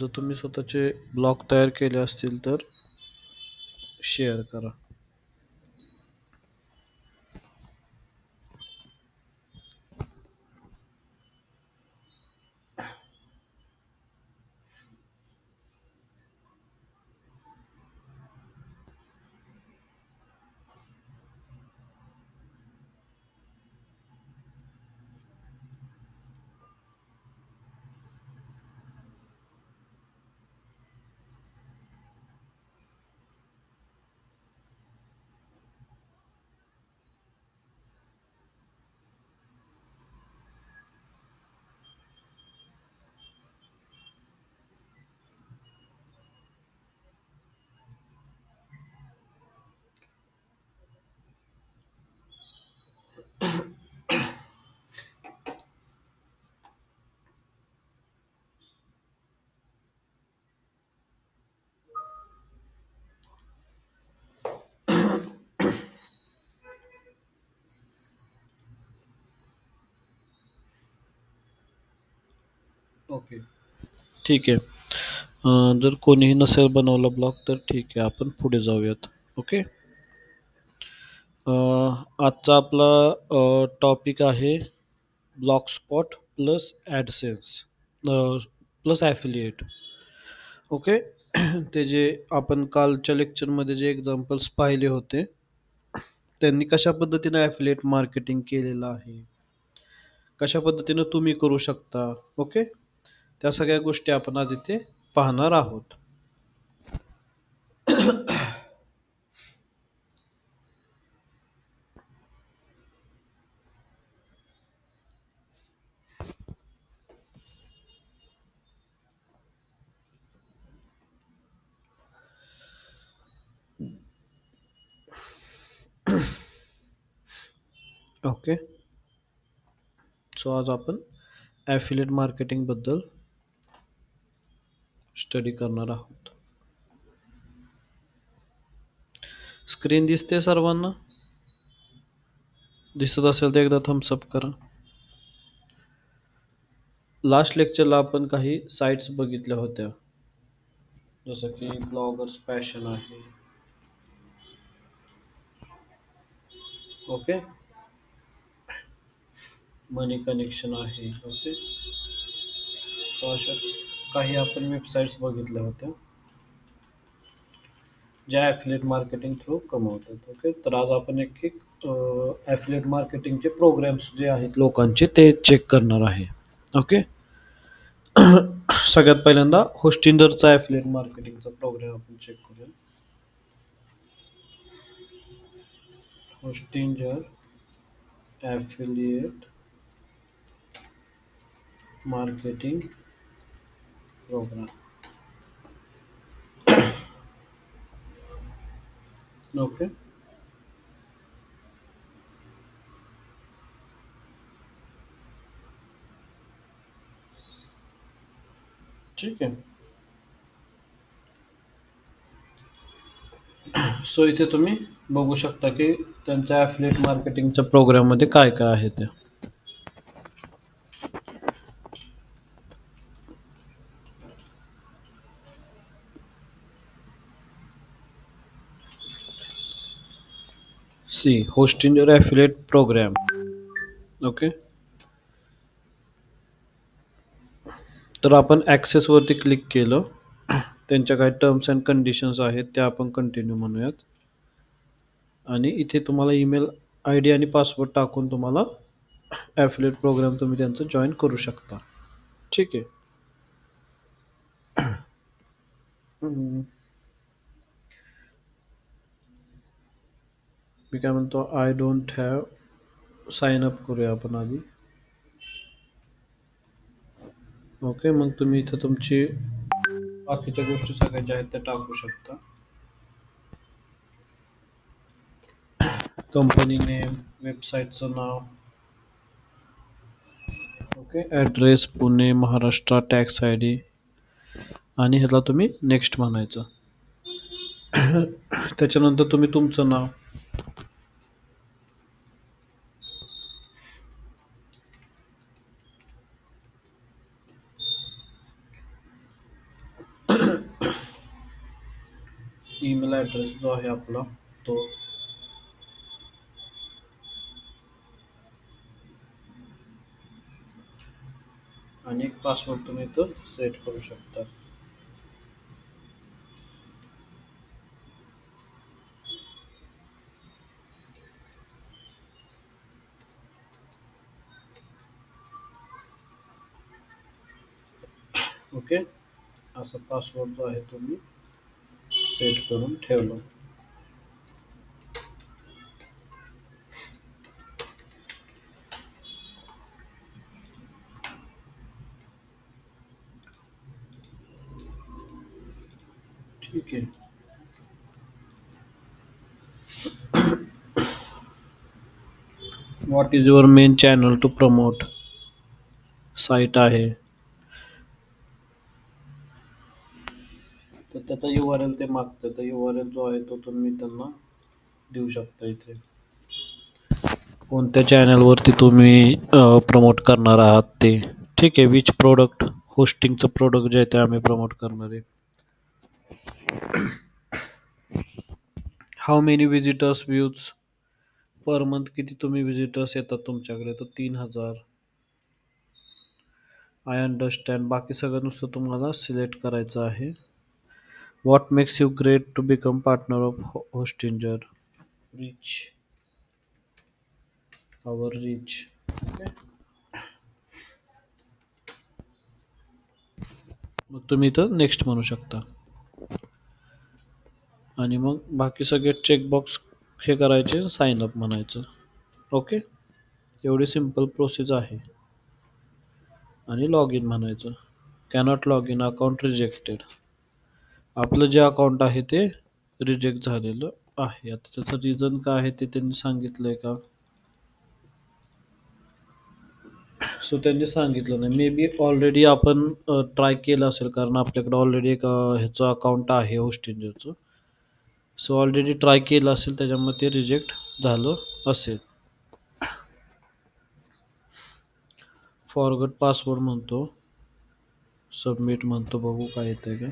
जर तुम्ही स्वतःचे ब्लॉग तयार केले असतील तर शेअर करा. ओके, ठीक आहे. जर कोणीही नसेल बनवला ब्लॉग तर ठीक आहे, आपण पुढे जाऊयात. ओके. आजचा आपला टॉपिक आहे Blogspot plus AdSense plus affiliate. Okay. ते जे आपण कालच्या लेक्चरमध्ये जे एक्झाम्पल्स पाहिले होते, त्यांनी कशा पद्धतीने ॲफिलिएट मार्केटिंग केलेलं आहे, कशा पद्धतीनं तुम्ही करू शकता. ओके. त्या सगळ्या गोष्टी आपण आज इथे पाहणार आहोत. ओके. सो आज आपण ॲफिलिएट मार्केटिंग बद्दल स्टडी करणार आहोत. स्क्रीन दिसते सर्वांना? दिसत असेल तर एकदा थम्स अप करा. लास्ट लेक्चरला आपण काही साइट्स बघितल्या होत्या, जसं की ब्लॉगर्स पॅशन आहे. ओके. मनी कनेक्शन आहे. ओके. सो अशा काही आपण वेबसाईट्स बघितल्या होत्या ज्या ॲफिलिएट मार्केटिंग थ्रू कमवतात. ओके. तर आज आपण एक एक ॲफिलिएट मार्केटिंगचे प्रोग्राम्स जे आहेत लोकांचे ते चेक करणार आहे. ओके. सगळ्यात पहिल्यांदा होस्टिंजरचा ॲफिलिएट मार्केटिंगचा प्रोग्राम आपण चेक करूया. Hostinger affiliate marketing program. Okay. ठीक आहे. सो इथे तुम्ही बघू शकता की त्यांच्या ॲफिलिएट मार्केटिंगच्या प्रोग्राममध्ये काय काय आहे ते. See Hostinger affiliate program. Okay. तर आपण ॲक्सेसवरती क्लिक केलं, त्यांच्या काही टर्म्स अँड कंडिशन्स आहेत त्या आपण कंटिन्यू म्हणूयात. आणि इथे तुम्हाला ईमेल आय डी आणि पासवर्ड टाकून तुम्हाला ॲफिलिएट प्रोग्राम तुम्ही त्यांचं जॉईन करू शकता. ठीक आहे. मी काय म्हणतो, I don't have sign up करूया आपण आधी. ओके. मग तुम्ही इथं तुमची बाकीच्या गोष्टी सगळ्या ज्या आहेत त्या टाकू शकता. कंपनी नेम, वेबसाईटचं नाव. Okay. Address Pune Maharashtra, tax I D आणि ह्याला तुम्ही नेक्स्ट म्हणायचं. त्याच्यानंतर तुम्ही तुमचं नाव, ईमेल ॲड्रेस जो आहे आपला तो, आणि एक पासवर्ड तुम्ही इथं सेट करू शकता. ओके, असा पासवर्ड जो आहे तुम्ही सेट करून ठेवला. ठीक आहे. What is your main channel to promote site आहे, तर त्याचा URL ते मागतं. तर URL जो आहे तो तुम्ही त्यांना देऊ शकता इथे. कोणत्या चॅनलवरती तुम्ही प्रमोट करणार आहात ते. ठीक आहे. विच प्रोडक्ट, होस्टिंगचं प्रोडक्ट जे आहे ते आम्ही प्रमोट करणार आहे. How many visitors views per month, किती तुम्ही विजिटर्स येतात तुमच्याकडे, तर 3000. I understand. बाकी सगळं नुसतं तुम्हाला सिलेक्ट करायचं आहे. What makes you great to become partner of Hostinger. Reach, our reach. मग तुम्ही इथं नेक्स्ट म्हणू शकता, आणि मग बाकी सगळे चेकबॉक्स हे करायचे, साइन अप म्हणायचं. ओके, एवढी सिंपल प्रोसेस आहे. आणि लॉग इन म्हणायचं. Cannot log in, account rejected. आपलं जे अकाउंट आहे ते रिजेक्ट झालेलं आहे. आता त्याचं रिझन काय आहे ते त्यांनी सांगितलंय का, सो त्यांनी सांगितलं नाही. मे बी ऑलरेडी आपण ट्राय केलं असेल, कारण आपल्याकडे ऑलरेडी एक ह्याचं अकाउंट आहे होस्टिंजरचं. सो ऑलरेडी ट्राय केलं असेल, त्याच्यामुळे ते रिजेक्ट झालं असेल. फॉरगट पासवर्ड म्हणतो, सबमिट म्हणतो, बघू काय येतंय का.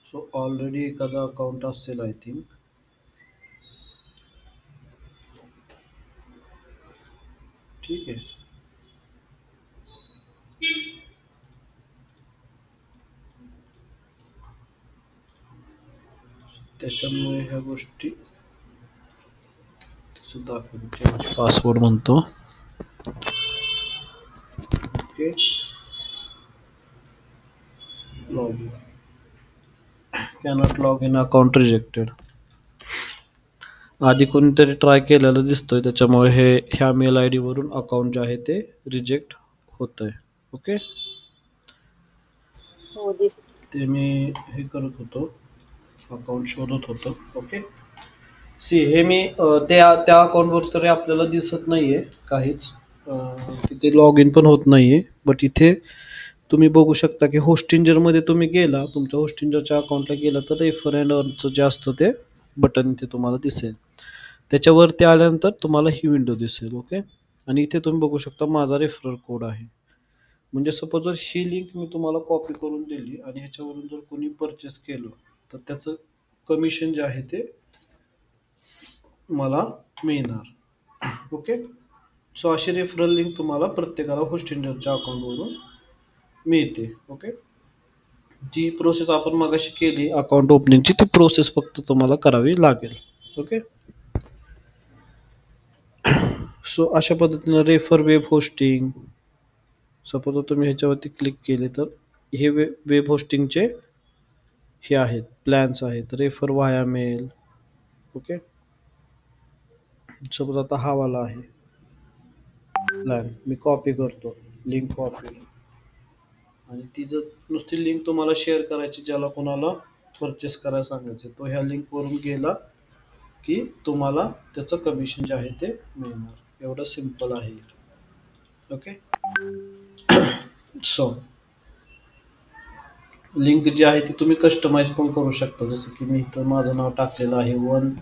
सो ऑलरेडी एखादा अकाउंट असेल आय थिंक. ठीक आहे. त्याच्यामुळे ह्या गोष्टी सुद्धा चेंज पासवर्ड म्हणतो. Okay, log in, cannot log in, account rejected. आधी कोणीतरी ट्राय केलेलं दिसतोय, त्याच्यामुळे ह्या मेल आय डी वरून अकाउंट जे आहे ते रिजेक्ट होत आहे. ओके, हो दिसत. ते मी हे करत होतो, अकाउंट शोधत होतो. ओके, सी हे मी त्या अकाउंटवर तरी आपल्याला दिसत नाहीये काहीच, तिथे लॉग इन पण होत नाहीये. बट इथे तुम्ही बघू शकता की होस्टिंजरमध्ये तुम्ही गेला, तुमच्या होस्टिंजरच्या अकाउंटला गेला, तर रेफर अँड अर्नचं जे असतं ते बटन इथे तुम्हाला दिसेल. त्याच्यावरती आल्यानंतर तुम्हाला ही विंडो दिसेल. ओके, आणि इथे तुम्ही बघू शकता माझा रेफरल कोड आहे. म्हणजे सपोज जर ही लिंक मी तुम्हाला कॉपी करून दिली आणि ह्याच्यावरून जर कोणी परचेस केलं, तर त्याचं कमिशन जे आहे ते मला मिळणार. ओके, सो अशी रेफरल लिंक तुम्हाला प्रत्येकाला होस्टिंजरच्या अकाउंटवरून मिळते. ओके, जी प्रोसेस आपण मगाशी केली अकाउंट ओपनिंगची, ती प्रोसेस फक्त तुम्हाला करावी लागेल. ओके, सो अशा पद्धतीनं रेफर वेब होस्टिंग. सपोज तुम्ही ह्याच्यावरती क्लिक केले, तर हे वेब होस्टिंगचे हे आहेत, प्लॅन्स आहेत. रेफर वाया मेल. ओके, सपोज आता हा वाला आहे प्लॅन, मी कॉपी करतो, लिंक कॉपी, आणि ती जर नुसती लिंक तुम्हाला शेअर करायची, ज्याला कोणाला परचेस करायला सांगायचं, तो ह्या लिंकवरून गेला की तुम्हाला त्याचं कमिशन जे आहे ते मिळणार. एवढं सिम्पल आहे. ओके, सो लिंक जी आहे ती तुम्ही कस्टमाइज पण करू शकता. जसं की मी इथं माझं नाव टाकलेलं आहे, 1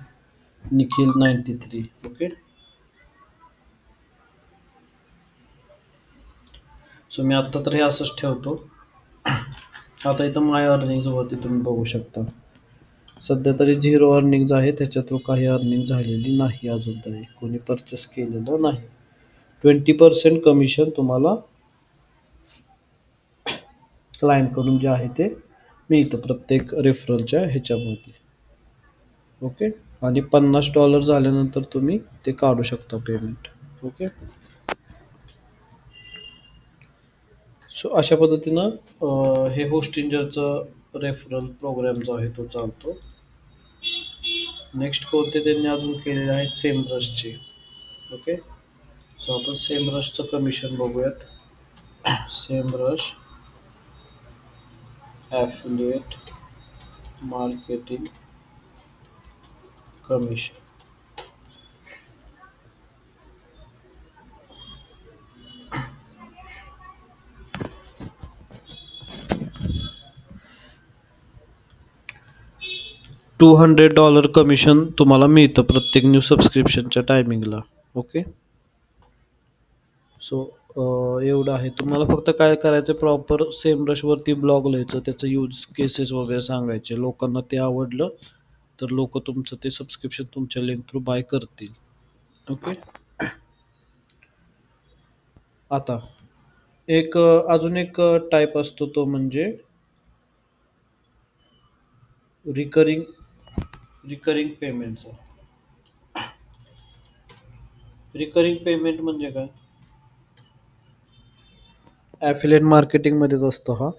निखिल 93. ओके. सो मी आत्ता तर हे असंच ठेवतो. आता इथं माय अर्निंग्स वरती तुम्ही बघू शकता. सध्या तरी झिरो अर्निंग्ज आहे, त्याच्या थ्रू काही अर्निंग झालेली नाही अजून तरी, कोणी परचेस केलेलं नाही. 20% कमिशन तुम्हाला क्लायंटकडून जे आहे ते मिळतं प्रत्येक रेफरलच्या ह्याच्यामध्ये. ओके. आणि $50 झाल्यानंतर तुम्ही ते काढू शकता पेमेंट. ओके. सो अशा पद्धतीनं हे होस्टिंजरचं रेफरल प्रोग्राम जो आहे तो चालतो. नेक्स्ट कोणते त्यांनी अजून केलेले आहे सेमरशचे. ओके. सो आपण सेमरशचं कमिशन बघूयात. Semrush affiliate marketing commission. $200 commission तुम्हाला मिळतं प्रत्येक न्यू सबस्क्रिप्शनच्या टायमिंगला. ओके. सो एवढं आहे. तुम्हाला फक्त काय करायचं, प्रॉपर सेमरशवरती ब्लॉग लिहायचं, त्याचं यूज केसेस वगैरे सांगायचे. लोकांना ते आवडलं तर लोक तुमचं ते सबस्क्रिप्शन तुमच्या लिंक थ्रू बाय करतील. ओके. आता अजून एक टाईप असतो, तो म्हणजे रिकरिंग पेमेंटचा. रिकरिंग पेमेंट म्हणजे काय, ॲफिलिएट मार्केटिंगमध्येच असतो हा.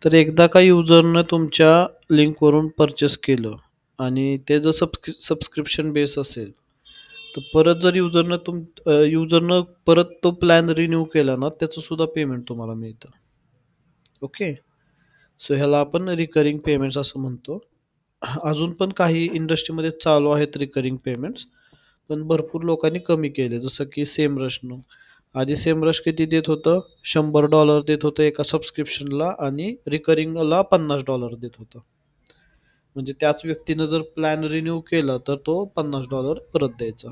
तर एकदा का युजरनं तुमच्या लिंकवरून परचेस केलं आणि ते जर सबस्क्रिप्शन बेस असेल, तर परत जर युजरनं परत तो प्लॅन रिन्यू केला ना, त्याचं सुद्धा पेमेंट तुम्हाला मिळतं. ओके. सो ह्याला आपण रिकरिंग पेमेंट्स असं म्हणतो. अजून पण काही इंडस्ट्रीमध्ये चालू आहेत रिकरिंग पेमेंट्स, पण भरपूर लोकांनी कमी केले. जसं की सेमरशनं आधी सेमरश किती देत होतं, $100 देत होतं एका सबस्क्रिप्शनला आणि रिकरिंगला $50 देत होतं. म्हणजे त्याच व्यक्तीनं जर प्लॅन रिन्यू केला तर तो $50 परत द्यायचा.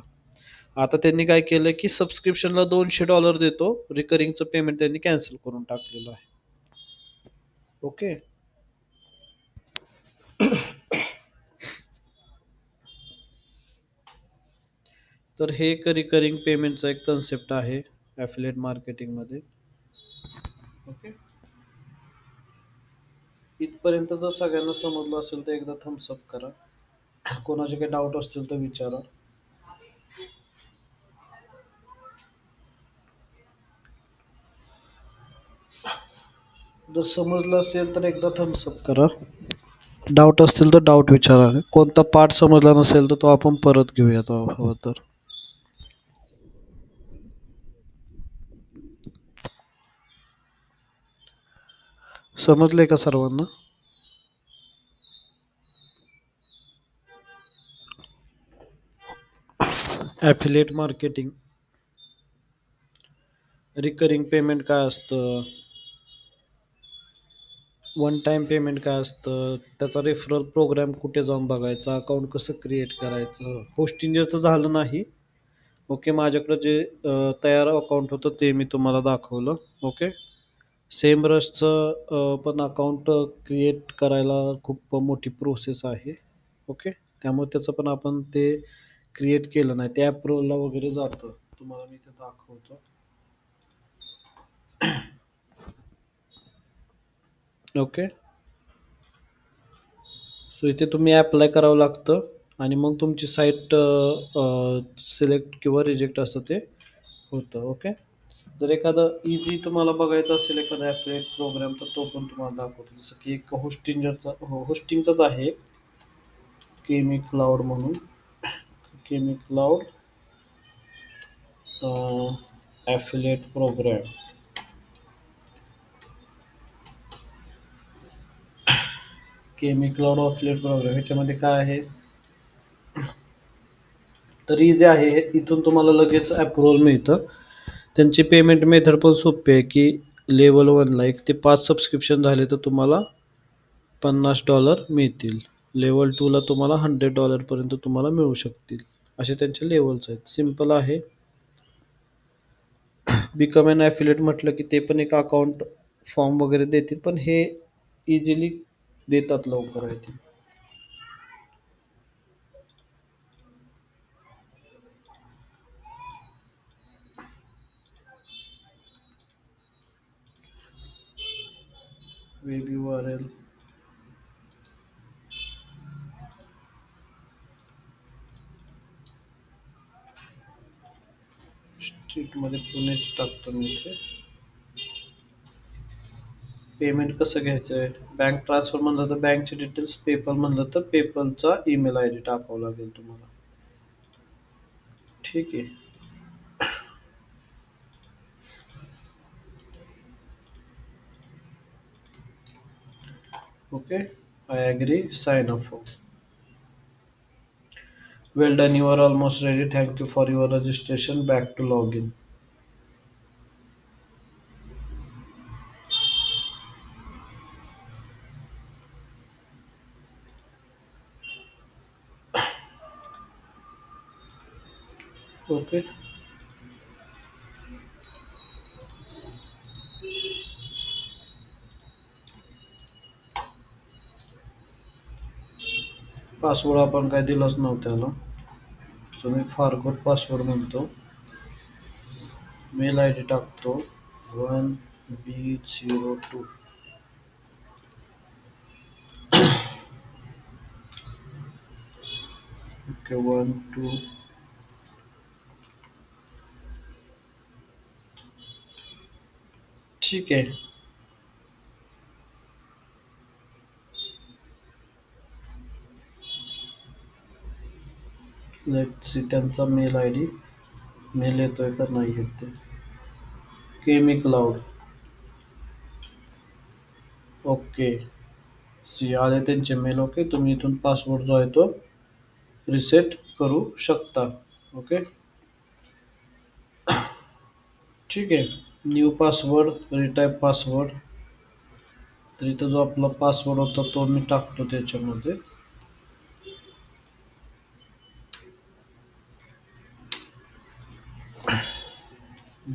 आता त्यांनी काय केलं की सबस्क्रिप्शनला $200 देतो, रिकरिंगचं पेमेंट त्यांनी कॅन्सल करून टाकलेलं आहे. ओके. तर हे एक रिकरिंग पेमेंटचा एक कन्सेप्ट आहे ॲफिलिएट मार्केटिंगमध्ये. ओके. इथपर्यंत जर सगळ्यांना समजलं असेल तर एकदा थम्सअप करा. कोणाचे काही डाऊट असतील तर विचारा. जर समजलं असेल तर एकदा थम्सअप करा. डाऊट असतील तर डाऊट विचारा. कोणता पार्ट समजला नसेल तर तो आपण परत घेऊयात हवं तर. समजले का सर्वांना? ॲफिलिएट मार्केटिंग, रिकरिंग पेमेंट काय असतं, वन टाइम पेमेंट काय असतं, त्याचा रेफरल प्रोग्राम कुठे जाऊन बघायचा, अकाउंट कसं क्रिएट करायचं. होस्टिंजरचं झालं नाही. ओके. माझ्याकडं जे तयार अकाउंट होतं ते मी तुम्हाला दाखवलं. ओके. सेमरशचं पण अकाउंट क्रिएट करायला खूप मोठी प्रोसेस आहे. ओके. त्यामुळे त्याचं पण आपण ते क्रिएट केलं नाही, ते ॲप्रूव्हला वगैरे जातं. तुम्हाला मी ते दाखवतो. ओके. सो इथे तुम्ही अप्लाय करावं लागतं आणि मग तुमची साईट सिलेक्ट किंवा रिजेक्ट असं ते होतं. ओके. जर एखादं इझी तुम्हाला बघायचं असेल एखादा ॲफिलिएट प्रोग्राम, तर तो पण तुम्हाला दाखवतो. जसं की एक होस्टिंगचाच आहे, केमी क्लाउड म्हणून. केमी क्लाउड ॲफिलिएट प्रोग्राम. केमी क्लाउड ॲफिलिएट प्रोग्राम ह्याच्यामध्ये काय आहे, तर इझी आहे. इथून तुम्हाला लगेच अप्रूव्हल मिळतं. त्यांची पेमेंट मेथड पण सोपी आहे की लेवल 1ला 1 ते 5 सबस्क्रिप्शन झाले तर तुम्हाला $50 मिळतील. लेवल 2 ला तुम्हाला $100 पर्यंत तुम्हाला मिळू शकतील. असे त्यांचे लेवल्स आहेत. सिंपल आहे. बिकम एन ॲफिलिएट म्हटलं की ते पण एक अकाउंट फॉर्म वगैरे देतील, पण हे इझिली देतात लवकर आहे ते. वेब URL स्ट्रीटमध्ये पुणेच टाकतो मी इथे. पेमेंट कसं घ्यायचं आहे? बँक ट्रान्सफर म्हणलं तर बँकचे डिटेल्स, पेपल म्हणलं तर पेपलचा ईमेल आय डी टाकावा लागेल तुम्हाला. ठीक आहे. Okay. I agree. Sign up. Well done, you are almost ready. Thank you for your registration. Back to login. Okay. Password आपण काय दिलाच नव्हता त्याला, सो मी फारगोट पासवर्ड म्हणतो. मेल आय डी टाकतो 1B02. ओके. 1 2. ठीक आहे. लेट्स सी त्यांचा मेल आय डी. मेल येतोय का नाही येत ते. केमी क्लाउड. ओके. सी आले त्यांचे मेल. ओके. तुम्ही इथून पासवर्ड जो आहे तो रिसेट करू शकता. ओके. ठीक आहे. New password, retype password. तर इथं जो आपला पासवर्ड होता तो मी टाकतो त्याच्यामध्ये.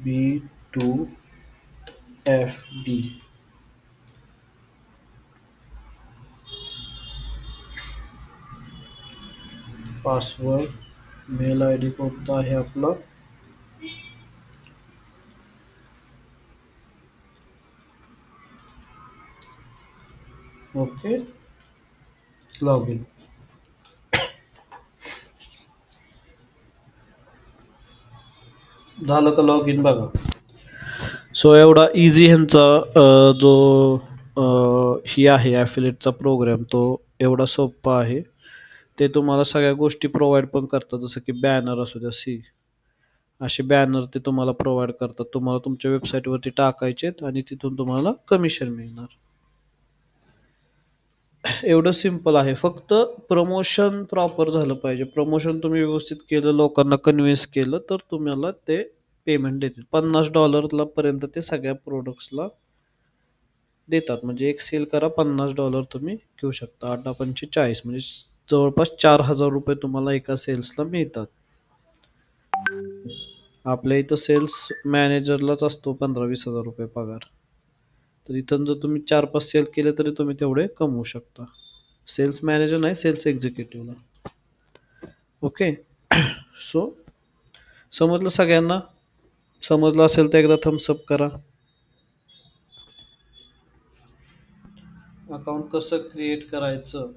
B2FD. Password, mail I D कोणता आहे आपला. ओके. Log in. झालं का लॉग इन बघा. सो एवढा इझी ह्यांचा जो ही आहे ॲफिलिएटचा प्रोग्राम, तो एवढा सोपा आहे. ते तुम्हाला सगळ्या गोष्टी प्रोव्हाइड पण करतात, जसं की बॅनर असू द्या. असे बॅनर ते तुम्हाला प्रोव्हाइड करतात. तुम्हाला तुमच्या वेबसाईटवरती टाकायचेत आणि तिथून तुम्हाला कमिशन मिळणार. एवढं सिंपल आहे. फक्त प्रमोशन प्रॉपर झालं पाहिजे. प्रमोशन तुम्ही व्यवस्थित केलं, लोकांना कन्व्हिन्स केलं, तर तुम्हाला ते पेमेंट देतील. $50 पर्यंत ते सगळ्या प्रोडक्ट्सला देतात. म्हणजे एक सेल करा, $50 तुम्ही घेऊ शकता. 8×5 = 40, म्हणजे जवळपास ₹4000 तुम्हाला एका सेल्सला मिळतात. आपल्या इथं सेल्स मॅनेजरलाच असतो ₹15-20 हजार पगार. तर इथून जर तुम्ही 4-5 सेल केले तरी तुम्ही तेवढे कमवू शकता. सेल्स मॅनेजर नाही, सेल्स एक्झिक्युटिव्हला. ओके. सो समजलं सगळ्यांना? समजलं असेल तर एकदा थम्सअप करा. अकाउंट कसं क्रिएट करायचं?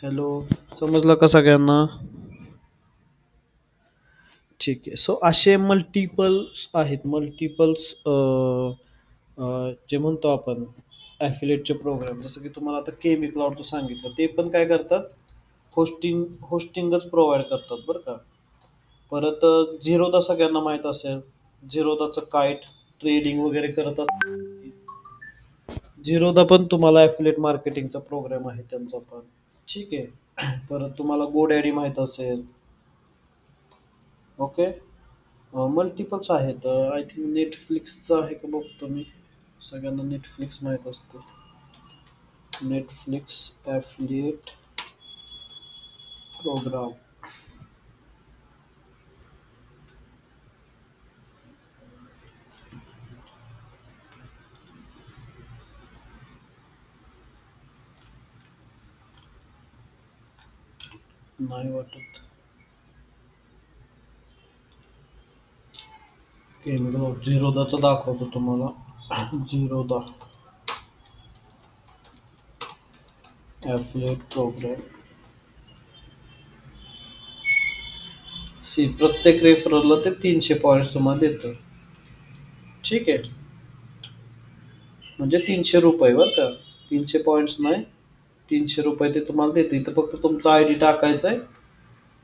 हॅलो, समजलं का सगळ्यांना? ठीक आहे. सो असे मल्टिपल्स आहेत. जे म्हणतो आपण ॲफिलिएटचे प्रोग्राम, जसं की तुम्हाला आता केमी क्लाउडचं सांगितलं, ते पण काय करतात, होस्टिंगच प्रोव्हाइड करतात बरं का. परत झिरोदा सगळ्यांना माहीत असेल. झिरोदाचं काईट ट्रेडिंग वगैरे करत असतात. झिरोदा पण तुम्हाला ॲफिलिएट मार्केटिंगचा प्रोग्राम आहे त्यांचा पण. ठीक आहे. परत तुम्हाला गोडॅडी माहीत असेल. ओके. मल्टिपल्स आहेत. आय थिंक नेटफ्लिक्सचं आहे का बघतो मी. सगळ्यांना नेटफ्लिक्स माहीत असतं. Netflix affiliate program. नाही वाटत. केंद्र झिरोदाचं दाखवतो तुम्हाला. झिरोदा ॲफिलिएट प्रोग्राम. सी प्रत्येक रेफररला ते 300 पॉईंट्स तुम्हाला देतं. ठीक आहे. म्हणजे 300 रुपये बरं का. 300 पॉईंट्स नाही, 300 रुपये ते तुम्हाला देते. इथं फक्त तुमचा आय डी टाकायचा आहे.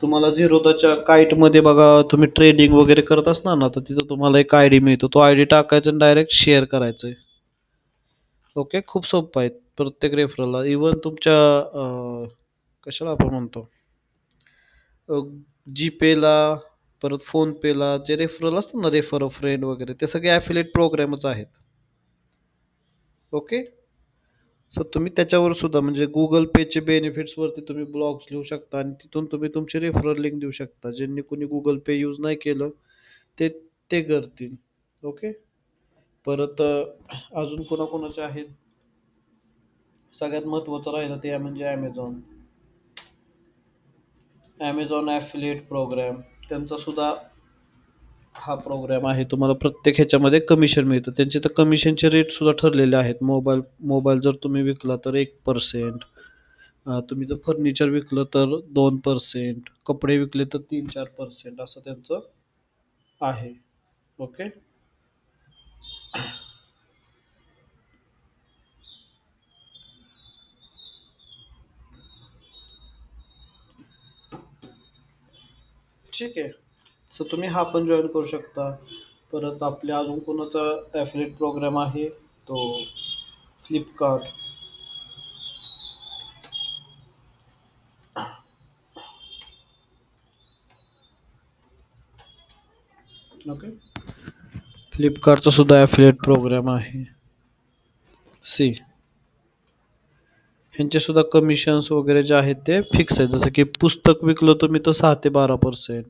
तुम्हाला झिरोदाच्या काईटमध्ये बघा, तुम्ही ट्रेडिंग वगैरे करत असणार ना, तर तिथं तुम्हाला एक आय डी मिळतो. तो आय डी टाकायचा आणि डायरेक्ट शेअर करायचं आहे. ओके, खूप सोपं आहे. प्रत्येक रेफरलला इवन तुमच्या कशाला आपण म्हणतो, जीपेला, परत फोनपेला जे रेफरल असतात ना, रेफर अ फ्रेंड वगैरे, ते सगळे ॲफिलिएट प्रोग्रामच आहेत. ओके. सो तुम्ही त्याच्यावर सुद्धा म्हणजे गुगल पेचे बेनिफिट्सवरती तुम्ही ब्लॉग्स लिहू शकता आणि तिथून तुम्ही तुमची रेफरल लिंक देऊ शकता. ज्यांनी कोणी गुगल पे यूज नाही केलं ते ते करतील. ओके. परत अजून कोणाकोणाचे आहेत, सगळ्यात महत्त्वाचं राहिलं ते म्हणजे ॲमेझॉन. ॲमेझॉन ॲफिलिएट प्रोग्राम, त्यांचा सुद्धा हा प्रोग्राम आहे. तुम्हाला प्रत्येक ह्याच्यामध्ये कमिशन मिळतं. त्यांचे तर कमिशनचे रेट सुद्धा ठरलेले आहेत. मोबाईल मोबाईल जर तुम्ही विकला तर 1%, तुम्ही जर फर्निचर विकलं तर 2%, कपडे विकले तर 3-4% असं त्यांचं आहे. ओके. ठीक आहे. सो तुम्ही हा पण जॉईन करू शकता. परत आपल्या अजून कोणाचा ॲफिलिएट प्रोग्राम आहे तो फ्लिपकार्ट. ओके. फ्लिपकार्टचा सुद्धा ॲफिलिएट प्रोग्राम आहे. सी ह्यांचे सुद्धा कमिशन्स वगैरे जे आहेत ते फिक्स आहे. जसं की पुस्तक विकलं तुम्ही तर 6 ते 12%,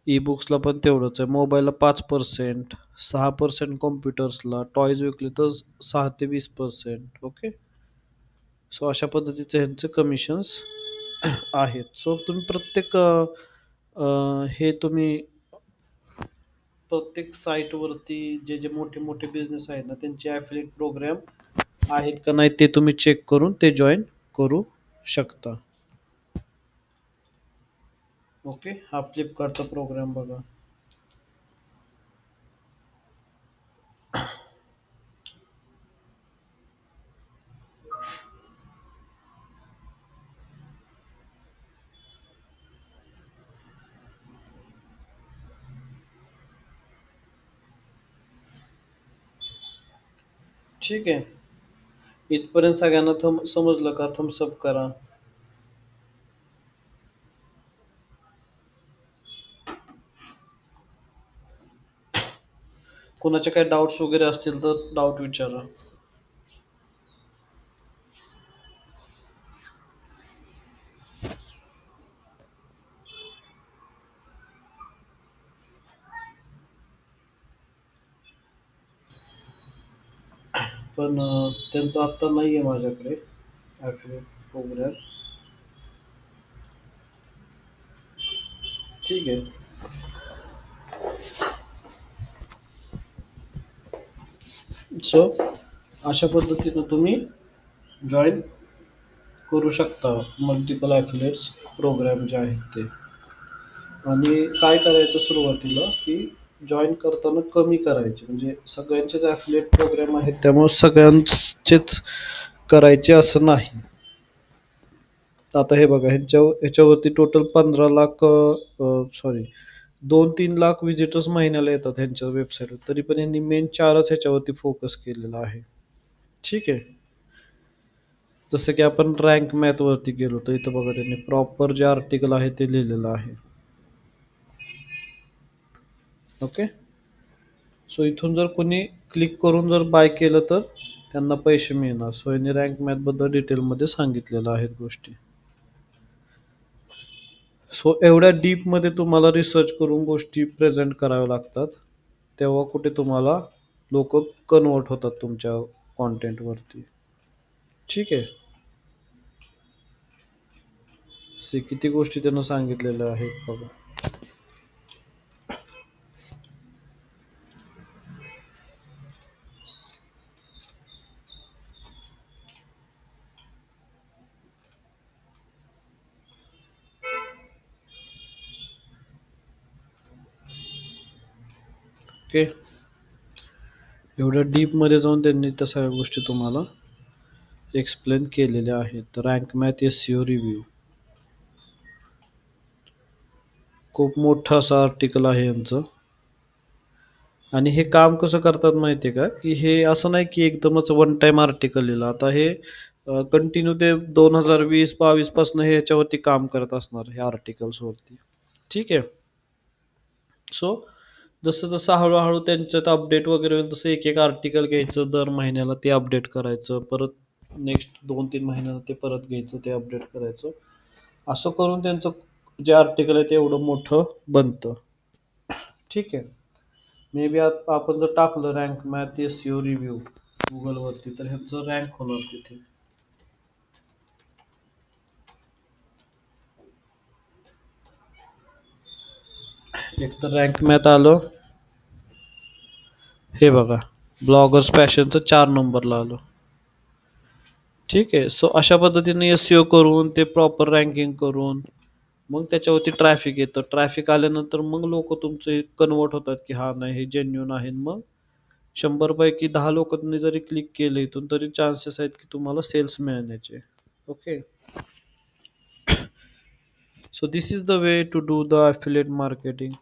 ई बुक्सला पण तेवढंच आहे. मोबाईलला 5%, 6% कॉम्प्युटर्सला, टॉयज विकले तर 6 ते 20%. ओके. सो अशा पद्धतीचे ह्यांचे कमिशन्स आहेत. सो तुम्ही प्रत्येक हे तुम्ही प्रत्येक साईटवरती जे जे मोठे मोठे बिझनेस आहेत ना, त्यांचे ॲफिलिएट प्रोग्राम आहेत का नाही ते तुम्ही चेक करून ते जॉईन करू शकता. ओके. हा फ्लिपकार्टचा प्रोग्राम बघा. ठीक आहे. इथपर्यंत सगळ्यांना समजलं का? थम्सअप करा. कोणाचे काही डाऊट्स वगैरे असतील तर डाऊट विचारा. पण त्यांचं आत्ता नाही आहे माझ्याकडे ॲफिलिएट प्रोग्राम. ठीक आहे. सो अशा पद्धतीनं तुम्ही जॉईन करू शकता मल्टिपल ॲफिलिएट्स प्रोग्राम जे आहेत ते. आणि काय करायचं सुरुवातीला की जॉईन करताना कमी करायचे, म्हणजे सगळ्यांचेच ॲफिलिएट प्रोग्राम आहेत त्यामुळे सगळ्यांचेच करायचे असं नाही. आता हे बघा, ह्याच्यावरती total 15 lakh, sorry 2-3 lakh visitors महिन्याला येतात ह्यांच्या वेबसाईटवर. तरी पण यांनी मेन 4च ह्याच्यावरती फोकस केलेला आहे. ठीक आहे. जसं की आपण रँक मॅथ वरती गेलो तर इथं बघा त्यांनी प्रॉपर जे आर्टिकल आहे ते लिहिलेलं आहे. ओके. सो इथून जर कोणी क्लिक करून जर बाय केलं तर त्यांना पैसे मिळणार. सो यांनी रँक मॅथ बद्दल डिटेलमध्ये सांगितलेलं आहेत गोष्टी. सो एवढ्या डीपमध्ये तुम्हाला रिसर्च करून गोष्टी प्रेझेंट कराव्या लागतात, तेव्हा कुठे तुम्हाला लोक कन्वर्ट होतात तुमच्या कॉन्टेंटवरती. ठीक आहे. किती गोष्टी त्यांना सांगितलेल्या आहेत बघा. ओके. एवढ्या डीपमध्ये जाऊन त्यांनी त्या सगळ्या गोष्टी तुम्हाला एक्सप्लेन केलेल्या आहेत. रँक मॅथ SEO रिव्ह्यू खूप मोठं असं आर्टिकल आहे यांचं. आणि हे काम कसं करतात माहिती आहे का, की हे असं नाही की एकदमच वन टाइम आर्टिकल लिहिलं. आता हे कंटिन्यू ते 2020-22 पासून हे याच्यावरती काम करत असणार, हे आर्टिकल्स वरती. ठीक आहे. सो जसं जसं हळूहळू त्यांच्यात अपडेट वगैरे होईल तसं एक एक आर्टिकल घ्यायचं, दर महिन्याला ते अपडेट करायचं, परत नेक्स्ट 2-3 महिन्याला ते परत घ्यायचं, ते अपडेट करायचं. असं करून त्यांचं जे आर्टिकल आहे ते एवढं मोठं बनतं. ठीक आहे. मे बी आपण जर टाकलं रँक मॅथ SEO रिव्ह्यू गुगलवरती, तर ह्याचं रँक होणार तिथे. एक तर रँक मॅथ आलं, हे बघा ब्लॉगर्स पॅशनचं 4 नंबरला आलं. ठीक आहे. सो अशा पद्धतीने SEO करून ते प्रॉपर रँकिंग करून मग त्याच्यावरती ट्रॅफिक येतं. ट्रॅफिक आल्यानंतर मग लोक तुमचे कन्वर्ट होतात की हा नाही हे जेन्युन आहे. मग 100 पैकी 10 लोकांनी जरी क्लिक केलं इथून, तरी चान्सेस आहेत की तुम्हाला सेल्स मिळण्याचे. Okay. So this is the way to do the affiliate marketing.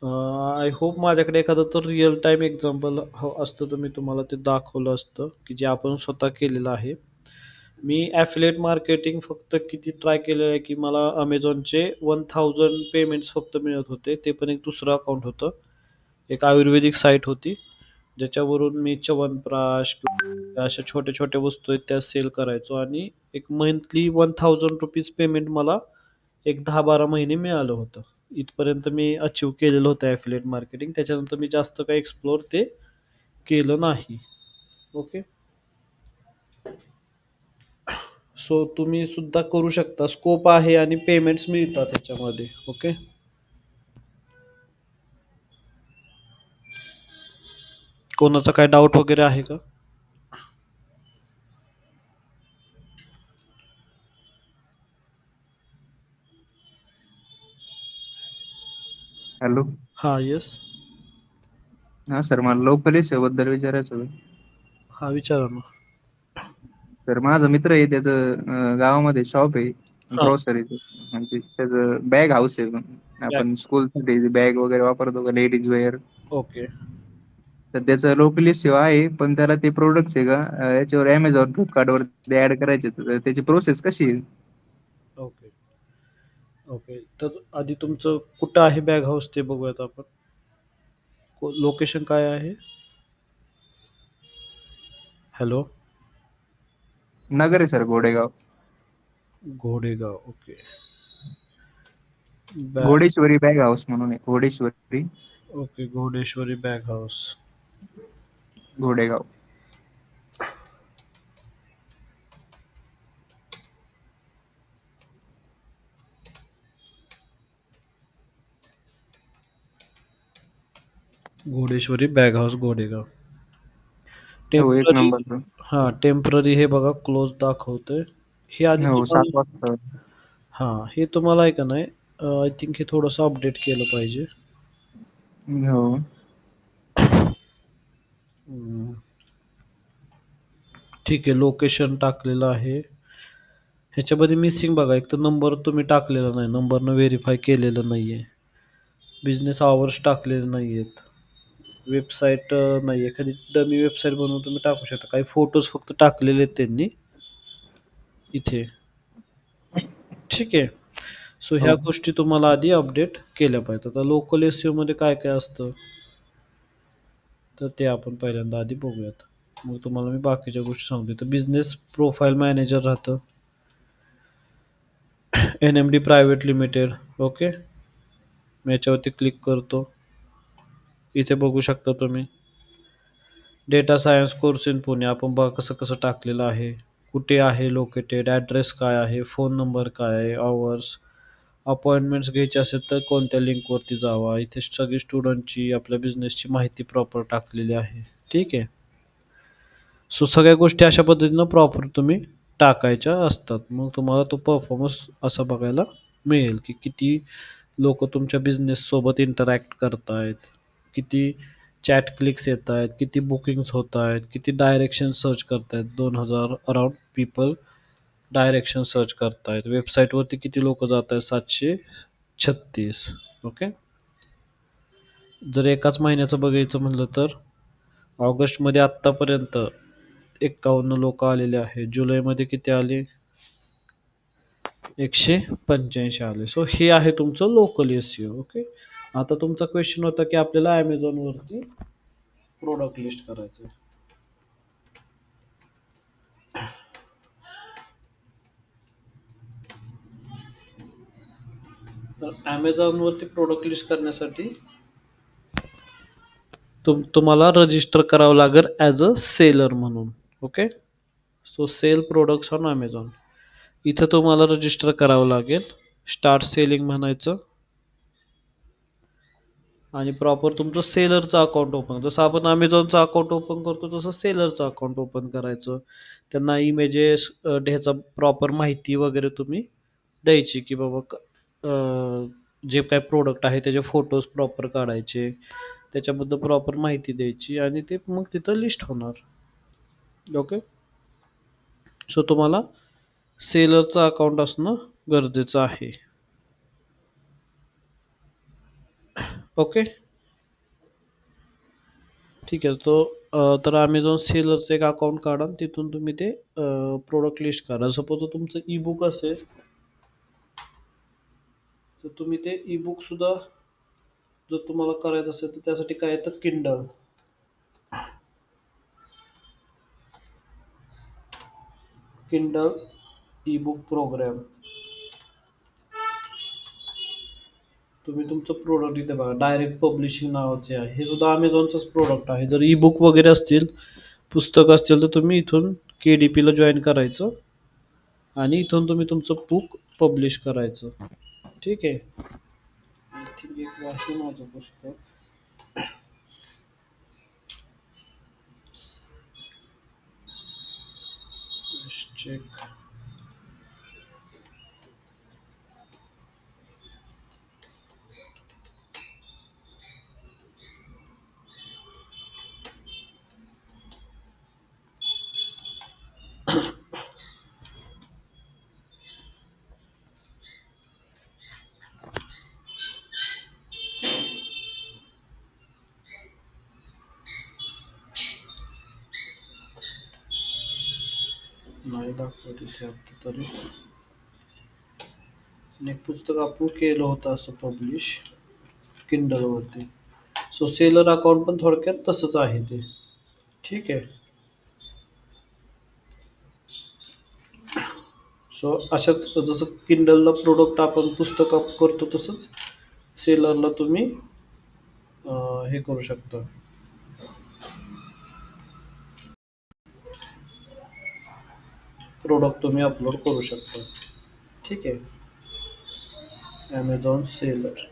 I hope माझ्याकडे एखादं तर रिअल टाइम एक्झाम्पल असतं तर मी तुम्हाला ते दाखवलं असतं, की जे आपण स्वतः केलेलं आहे. मी ॲफिलिएट मार्केटिंग फक्त किती ट्राय केलं आहे, की मला अमेझॉनचे 1000 पेमेंट्स फक्त मिळत होते. ते पण एक दुसरं अकाउंट होतं. एक आयुर्वेदिक साईट होती, ज्याच्यावरून मी च्यवनप्राश अशा छोट्या छोट्या वस्तू आहेत त्या सेल करायचो, आणि एक मंथली ₹1000 पेमेंट मला एक 10-12 महिने मिळालं होतं. इथपर्यंत मी अचीव केलेलं होतं ॲफिलिएट मार्केटिंग. त्याच्यानंतर मी जास्त काही एक्सप्लोर ते केलं नाही. ओके. सो तुम्ही सुद्धा करू शकता. स्कोप आहे आणि पेमेंट्स मिळतात त्याच्यामध्ये. ओके. कोणाचा काय डाऊट वगैरे आहे का? हॅलो. हा. येस. हा सर, मला लोकल बद्दल विचारायचं होतं. हा, विचारा ना. सर, माझा मित्र आहे, त्याचं गावामध्ये शॉप आहे हा. ग्रॉसरीचं. म्हणजे त्याचं बॅग हाऊस आहे. बॅक. आपण स्कूलसाठी बॅग वगैरे वापरतो का, लेडीज वेअर. ओके. तर त्याचं लोकल सेवा आहे, पण त्याला ते प्रोडक्ट्स आहे का याच्यावर अमेझॉन फ्लिपकार्टवर ऍड करायचे. तर त्याची प्रोसेस कशी आहे? ओके. ओके. तर आधी तुमचं कुठं आहे बॅग हाऊस ते बघूयात आपण. लोकेशन काय आहे? हॅलो. नगर आहे sir, घोडेगाव. घोडेगाव. Okay. Bag. घोडेश्वरी bag house म्हणून आहे, घोडेश्वरी okay. घोडेश्वरी bag house. घोडेगाव. घोडेश्वरी bag house, घोडेगाव. हो, एक टेम्पररी. Number sir. हा, टेम्पररी हे बघा क्लोज दाखवतंय. हे आधी हो, 7 तुम्हाला. वाजता. हा, हे तुम्हाला आहे का नाही, आय थिंक हे थोडंसं अपडेट केलं पाहिजे. हो. हम्म. ठीक आहे. लोकेशन टाकलेलं आहे. ह्याच्यामध्ये मिसिंग बघा, एक तर नंबर तुम्ही टाकलेला नाही, नंबरनं व्हेरीफाय केलेलं नाही आहे. बिझनेस आवर्स टाकलेले नाही आहेत. वेबसाईट नाही आहे. एखादी डमी वेबसाईट बनवून तुम्ही टाकू शकता. काही फोटोज फक्त टाकलेले आहेत त्यांनी इथे. ठीक आहे. सो ह्या हो. गोष्टी तुम्हाला आधी अपडेट केल्या पाहिजेत. आता लोकल SEO मध्ये काय काय असतं? तर ते आपण पहिल्यांदा आधी बघूयात. मग तुम्हाला मी बाकीच्या गोष्टी सांगतो. तर बिझनेस प्रोफाईल मॅनेजर राहतं, NMD प्रायव्हेट लिमिटेड. ओके, मी याच्यावरती क्लिक करतो. इथे बघू शकता तुम्ही data science course in Pune. आपण बघा कसं कसं टाकलेलं आहे, कुठे आहे लोकेटेड, ॲड्रेस काय आहे, फोन नंबर काय आहे, आवर्स, अपॉइंटमेंट्स घ्यायची असेल तर कोणत्या लिंकवरती जावा. इथे सगळी स्टुडंटची, आपल्या बिझनेसची माहिती प्रॉपर टाकलेली आहे. ठीक आहे. सो सगळ्या गोष्टी अशा पद्धतीनं प्रॉपर तुम्ही टाकायच्या असतात. मग तुम्हाला तो परफॉर्मन्स असा बघायला मिळेल की किती लोक तुमच्या बिझनेस सोबत इंटरॅक्ट करतायत, किती चॅट क्लिक्स येत आहेत, किती बुकिंग्स होत आहेत, किती डायरेक्शन सर्च करतायत. 2000 अराउंड पीपल डायरेक्शन सर्च करतायत. वेबसाईटवरती किती लोक जात आहेत, 736. ओके. जर एकाच महिन्याचं बघायचं म्हणलं तर ऑगस्टमध्ये आत्तापर्यंत 51 लोक आलेले आहेत. जुलैमध्ये किती आले, 185 आले. सो हे आहे तुमचं लोकल SEO. ओके. आता तुमचा क्वेश्चन होता की आपल्याला ॲमेझॉनवरती प्रोडक्ट लिस्ट करायचं. तर ॲमेझॉनवरती प्रोडक्ट लिस्ट करण्यासाठी तुम्हाला रजिस्टर करावं लागेल ॲज अ सेलर म्हणून. Okay. So sale products on Amazon. इथं तुम्हाला रजिस्टर करावं लागेल. स्टार्ट सेलिंग म्हणायचं आणि प्रॉपर तुमचं सेलरचं अकाउंट ओपन, जसं आपण अमेझॉनचं अकाउंट ओपन करतो तसं सेलरचं अकाउंट ओपन करायचं. त्यांना इमेजेस ह्याचा प्रॉपर माहिती वगैरे तुम्ही द्यायची की बाबा जे काय प्रोडक्ट आहे त्याचे फोटोज प्रॉपर काढायचे, त्याच्याबद्दल प्रॉपर माहिती द्यायची आणि ते मग तिथं लिस्ट होणार. ओके. सो तुम्हाला सेलरचं अकाउंट असणं गरजेचं आहे. ओके. ठीक आहे. तर अमेझॉन सेलरचं एक अकाउंट काढा, तिथून तुम्ही ते प्रोडक्ट लिस्ट करा. सपोज तुमचं ई बुक असेल तर तुम्ही ते ई बुक सुद्धा जर तुम्हाला करायचं असेल तर त्यासाठी काय येतं, किंडल ई बुक प्रोग्राम. तुम्ही तुमचं प्रोडक्ट इथे बघा, डायरेक्ट पब्लिशिंग नावाचे आहे. हे सुद्धा अमेझॉनचंच प्रोडक्ट आहे. जर ई बुक वगैरे असतील, पुस्तक असतील तर तुम्ही इथून KDPला जॉईन करायचं आणि इथून तुम्ही तुमचं बुक पब्लिश करायचं. ठीक आहे. आय थिंक एक आहे माझं पुस्तक. चेक. नाही दाखवत इथे आता तरी. एक पुस्तक आपण केलं होतं असं पब्लिश किंडलवरती. सो सेलर अकाउंट पण थोडक्यात तसंच आहे ते. ठीक आहे. सो अशाच जसं किंडलला प्रोडक्ट आपण पुस्तक करतो तसंच सेलरला तुम्ही हे करू शकता, प्रोडक्ट तुम्ही अपलोड करू शकता. ठीक आहे. Amazon seller.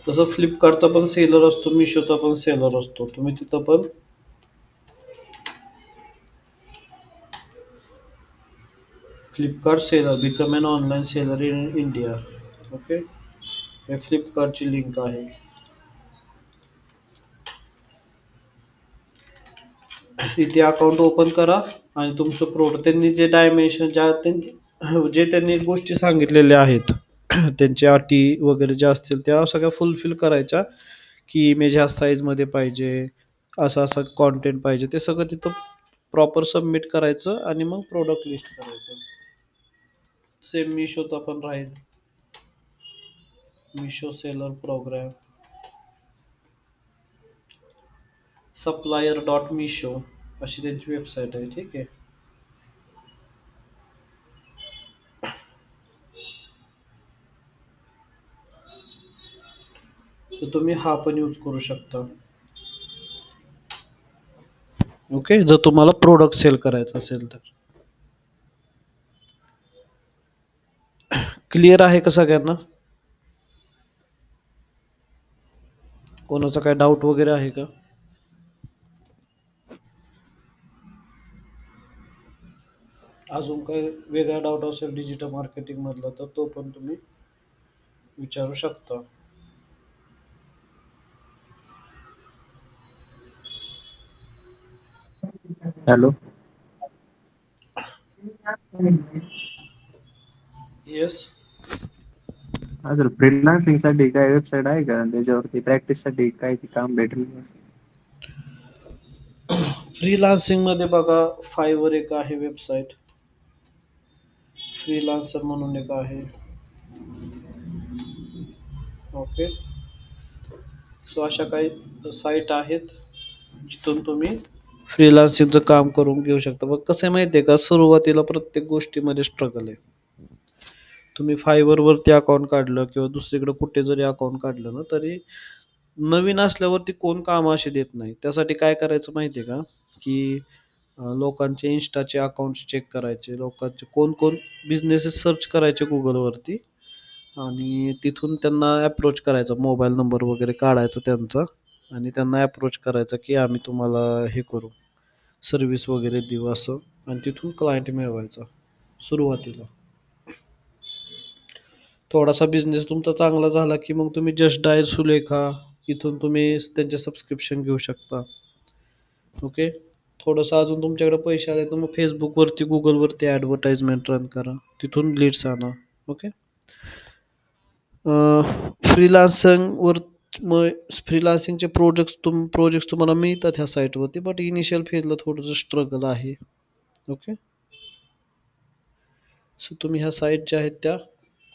तसं फ्लिपकार्टचा पण सेलर असतो, मिशोचा पण सेलर असतो. तुम्ही तिथं पण Flipkart seller become an online seller in India. Okay. हे फ्लिपकार्टची लिंक आहे. इथे अकाउंट ओपन करा आणि तुमचं प्रोडक्ट त्यांनी जे डायमेन्शन जे त्यांनी गोष्टी सांगितलेल्या आहेत त्यांच्या अटी वगैरे ज्या असतील त्या सगळ्या फुलफिल करायच्या, की इमेज ह्या साईजमध्ये पाहिजे, असं असं कॉन्टेंट पाहिजे, ते सगळं तिथं प्रॉपर सबमिट करायचं आणि मग प्रोडक्ट लिस्ट करायचं. सेम मिशोचा पण राहील. मिशो सेलर प्रोग्राम, supplier.misho अशी त्यांची वेबसाईट आहे. ठीक आहे. तर तुम्ही हा पण यूज करू शकता. ओके, जर तुम्हाला प्रोडक्ट सेल करायचं असेल तर. क्लिअर आहे का सगळ्यांना? कोणाचा काय डाऊट वगैरे आहे का? अजून काही वेगळा डाऊट असेल डिजिटल मार्केटिंग मधला तर तो पण तुम्ही विचारू शकता. हॅलो. येस. अजून फ्रीलान्सिंग साठी काय वेबसाईट आहे का त्याच्यावरती प्रॅक्टिस साठी काय ते काम भेटेल? फ्रीलान्सिंग मध्ये बघा, फायवर एक आहे वेबसाईट, फ्रीलान्सर म्हणून एक आहे. ओके, सो अशा काही साईट आहेत जिथून तुम्ही फ्रीलान्सिंगचं काम करून घेऊ शकता. मग कसं आहे माहिती आहे का, सुरुवातीला प्रत्येक गोष्टीमध्ये स्ट्रगल आहे. तुम्ही फायवरवरती अकाउंट काढलं किंवा दुसरीकडे कुठे जरी अकाउंट काढलं ना, तरी नवीन असल्यावरती कोण कामं अशी देत नाही. त्यासाठी काय करायचं माहिती आहे का, की लोकांचे इन्स्टाचे अकाउंट्स चेक करायचे, लोकांचे कोण कोण बिझनेसेस सर्च करायचे गुगलवरती आणि तिथून त्यांना अप्रोच करायचा, मोबाईल नंबर वगैरे काढायचा त्यांचा आणि त्यांना अप्रोच करायचा की आम्ही तुम्हाला हे करू, सर्व्हिस वगैरे देऊ असं, आणि तिथून क्लायंट मिळवायचा सुरुवातीला. थोडासा बिझनेस तुमचा चांगला झाला की मग तुम्ही जस्ट डायल सुलेखा इथून तुम्ही त्यांचे सबस्क्रिप्शन घेऊ शकता. ओके, थोडंसं अजून तुमच्याकडे पैसे आले तर मग फेसबुकवरती गुगलवरती ॲडव्हर्टाइजमेंट रन करा, तिथून लीड्स आणा. ओके, फ्रीलान्सिंगवर मग फ्रीलान्सिंगचे प्रोजेक्ट्स तुम्हाला मिळतात ह्या साईटवरती, बट इनिशियल फेजला थोडंसं स्ट्रगल आहे. ओके, सो तुम्ही ह्या साईट ज्या आहेत त्या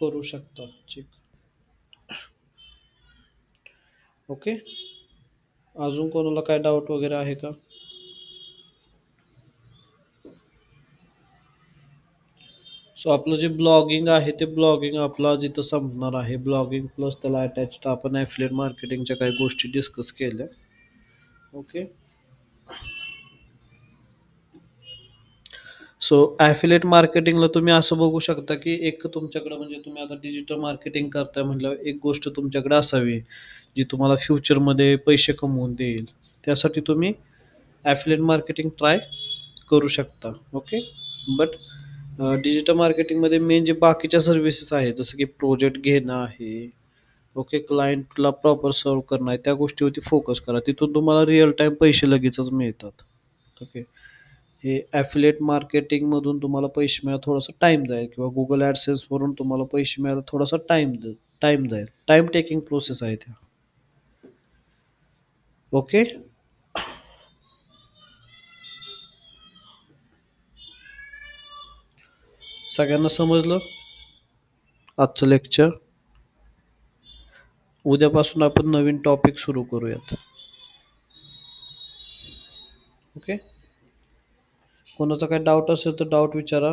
करू शकता चेक. ओके, अजून कोणाला काय डाऊट वगैरे आहे का? सो आपलं जे ब्लॉगिंग आहे ते ब्लॉगिंग आपला जिथं संपणार आहे. ब्लॉगिंग प्लस त्याला अटॅच आपण ॲफिलिएट मार्केटिंगच्या काही गोष्टी डिस्कस केल्या. ओके, सो ॲफिलिएट मार्केटिंगला तुम्ही असं बघू शकता की एक तुमच्याकडे म्हणजे तुम्ही आता डिजिटल मार्केटिंग करताय म्हटल्यावर एक गोष्ट तुमच्याकडे असावी जी तुम्हाला फ्युचरमध्ये पैसे कमवून देईल. त्यासाठी तुम्ही ॲफिलिएट मार्केटिंग ट्राय करू शकता. ओके, बट डिजिटल मार्केटिंगमध्ये मेन जे बाकीच्या सर्व्हिसेस आहेत जसं की प्रोजेक्ट घेणं आहे, ओके, क्लायंटला प्रॉपर सर्व करणं आहे, त्या गोष्टीवरती फोकस करा. तिथून तुम्हाला रिअल टाईम पैसे लगेचच मिळतात. ओके, हे ॲफिलिएट मार्केटिंगमधून तुम्हाला पैसे मिळायला थोडासा टाईम जाईल किंवा गुगल ॲडसेन्सवरून तुम्हाला पैसे मिळायला थोडासा टाईम जाईल. टाईम टेकिंग प्रोसेस आहे त्या. ओके, सगळ्यांना समजलं आजचं लेक्चर? उद्यापासून आपण नवीन टॉपिक सुरू करूयात. ओके, कोणाचा काय डाऊट असेल तर डाऊट विचारा.